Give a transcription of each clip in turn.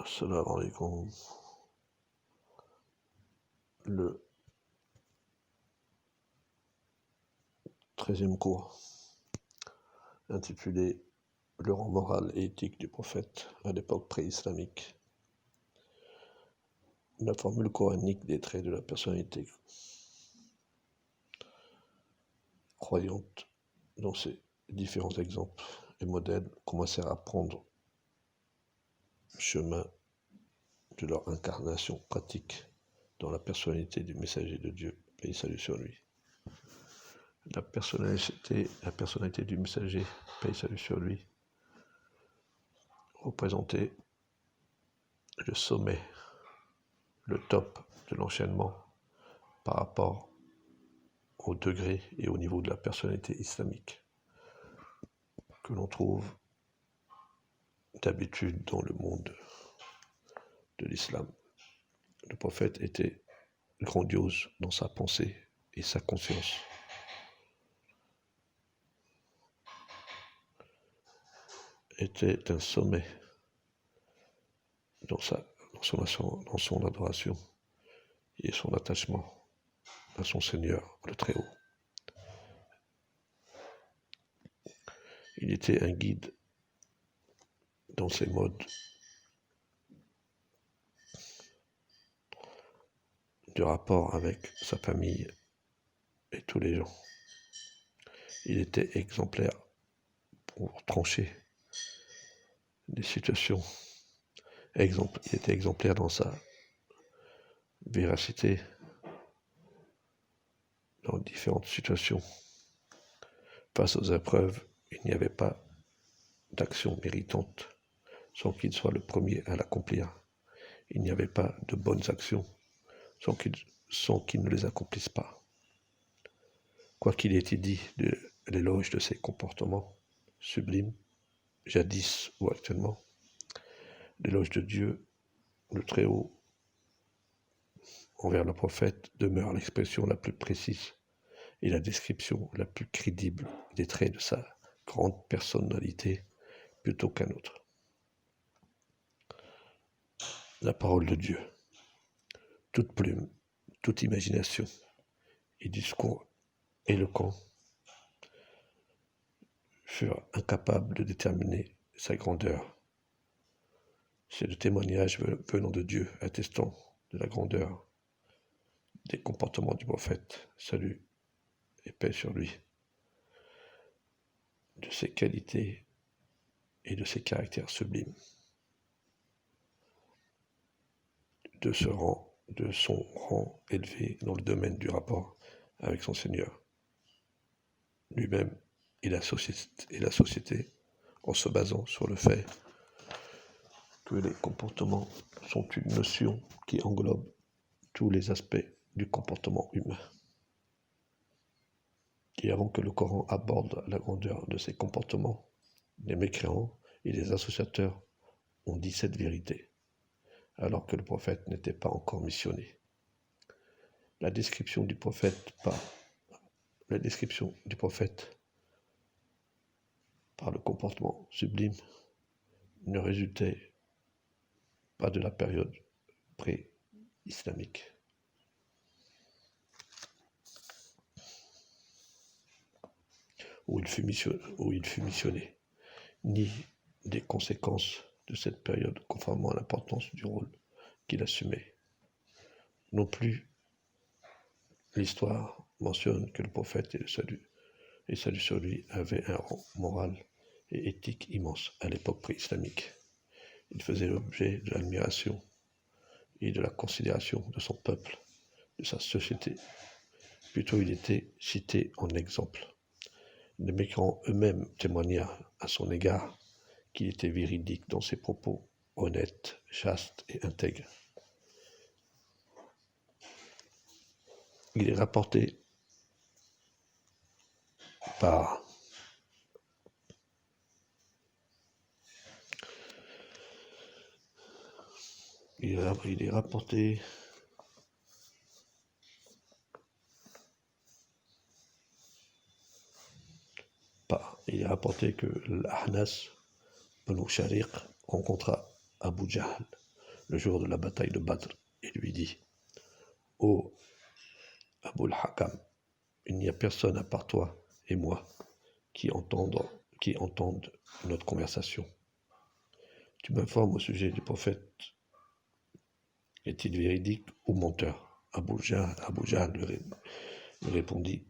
Assalamu alaikum. Le 13e cours, intitulé Le rang moral et éthique du prophète à l'époque pré-islamique. La formule coranique des traits de la personnalité croyante, dont ces différents exemples et modèles commencèrent à prendre chemin de leur incarnation pratique dans la personnalité du messager de Dieu, paix et salut sur lui. La personnalité du messager, paix et salut sur lui, représentait le sommet, le top de l'enchaînement par rapport au degré et au niveau de la personnalité islamique que l'on trouve d'habitude dans le monde de l'islam. Le prophète était grandiose dans sa pensée et sa conscience. Était un sommet dans son adoration et son attachement à son Seigneur, le Très-Haut. Il était un guide dans ses modes de rapport avec sa famille et tous les gens. Il était exemplaire pour trancher des situations. Il était exemplaire dans sa véracité dans différentes situations. Face aux épreuves, il n'y avait pas d'action méritante sans qu'il soit le premier à l'accomplir. Il n'y avait pas de bonnes actions sans qu'il ne les accomplisse pas. Quoi qu'il ait été dit de l'éloge de ses comportements sublimes, jadis ou actuellement, l'éloge de Dieu, le Très-Haut, envers le prophète demeure l'expression la plus précise et la description la plus crédible des traits de sa grande personnalité plutôt qu'un autre. La parole de Dieu, toute plume, toute imagination et discours éloquent furent incapables de déterminer sa grandeur. C'est le témoignage venant de Dieu attestant de la grandeur des comportements du prophète, salut et paix sur lui, de ses qualités et de ses caractères sublimes, de son rang élevé dans le domaine du rapport avec son Seigneur lui-même et la société en se basant sur le fait que les comportements sont une notion qui englobe tous les aspects du comportement humain. Et avant que le Coran aborde la grandeur de ces comportements, les mécréants et les associateurs ont dit cette vérité, alors que le prophète n'était pas encore missionné. La description du prophète par le comportement sublime ne résultait pas de la période pré-islamique. Où il fut missionné, ni des conséquences de cette période conformément à l'importance du rôle qu'il assumait. Non plus, l'histoire mentionne que le prophète et salut sur lui avaient un rang moral et éthique immense à l'époque pré-islamique. Il faisait l'objet de l'admiration et de la considération de son peuple, de sa société. Plutôt, il était cité en exemple. Les mécréants eux-mêmes témoignèrent à son égard qu'il était véridique dans ses propos, honnête, chaste et intègre. Il est rapporté par que l'Ahnas ibn Shariq rencontra Abu Jahl le jour de la bataille de Badr et lui dit: Ô Abul Hakam, il n'y a personne à part toi et moi qui entendent notre conversation. Tu m'informes au sujet du prophète, est-il véridique ou menteur? Abu Jahl lui répondit: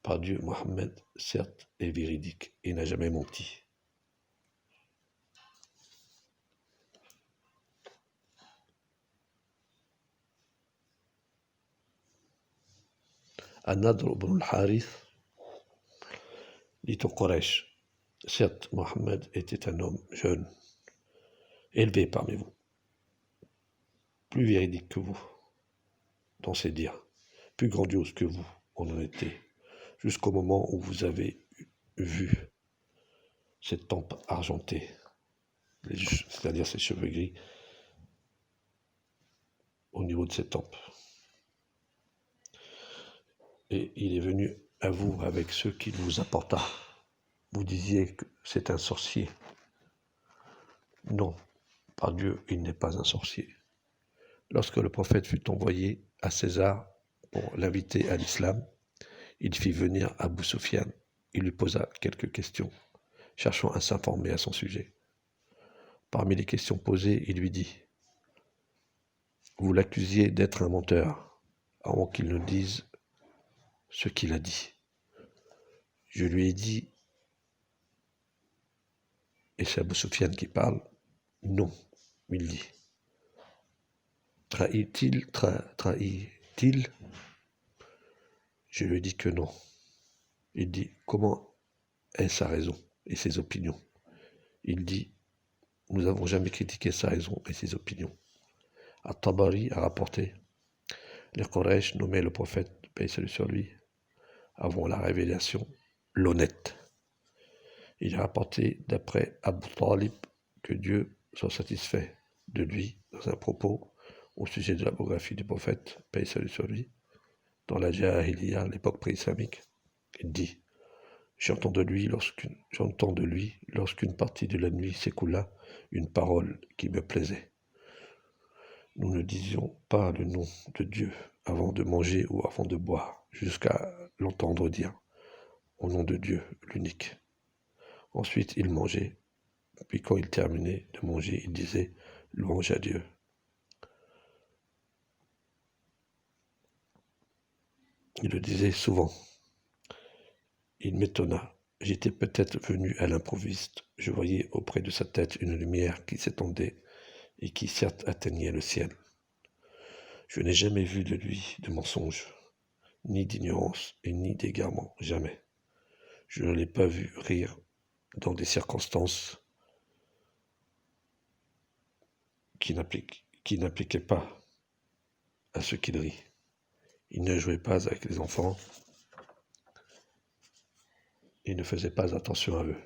Par Dieu, Mohammed, certes, est véridique et n'a jamais menti. An-Nadr ibn al-Harith dit au Quraysh: Certes, Mohammed était un homme jeune, élevé parmi vous, plus véridique que vous dans ses dires, plus grandiose que vous en honnêteté, jusqu'au moment où vous avez vu cette tempe argentée, c'est-à-dire ses cheveux gris, au niveau de ses tempes. Et il est venu à vous avec ce qu'il vous apporta. Vous disiez que c'est un sorcier. Non, par Dieu, il n'est pas un sorcier. Lorsque le prophète fut envoyé à César pour l'inviter à l'islam, il fit venir Abu Sufyan. Il lui posa quelques questions, cherchant à s'informer à son sujet. Parmi les questions posées, il lui dit: Vous l'accusiez d'être un menteur, avant qu'il ne dise ce qu'il a dit. Je lui ai dit, et c'est Abu Sufyan qui parle, non, il dit. Trahit-il? Je lui ai dit que non. Il dit: Comment est sa raison et ses opinions? Il dit: Nous n'avons jamais critiqué sa raison et ses opinions. At-Tabari a rapporté: Les Quraysh nommaient le prophète, paix salut sur lui, avant la révélation, l'honnête. Il a rapporté d'après Abu Talib que Dieu soit satisfait de lui dans un propos au sujet de la biographie du prophète, paix salut sur lui, dans la Jahiliya, l'époque pré-islamique. Il dit: J'entends de lui, lorsqu'une partie de la nuit s'écoula, une parole qui me plaisait. Nous ne disions pas le nom de Dieu avant de manger ou avant de boire, jusqu'à l'entendre dire: Au nom de Dieu, l'unique. Ensuite, il mangeait, puis quand il terminait de manger, il disait: Louange à Dieu. Il le disait souvent. Il m'étonna. J'étais peut-être venu à l'improviste. Je voyais auprès de sa tête une lumière qui s'étendait et qui certes atteignait le ciel. Je n'ai jamais vu de lui de mensonge, ni d'ignorance et ni d'égarement, jamais. Je ne l'ai pas vu rire dans des circonstances qui n'appliquaient pas à ce qu'il rit. Il ne jouait pas avec les enfants, il ne faisait pas attention à eux.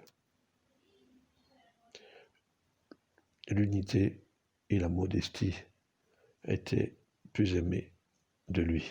L'unité et la modestie étaient plus aimées de lui.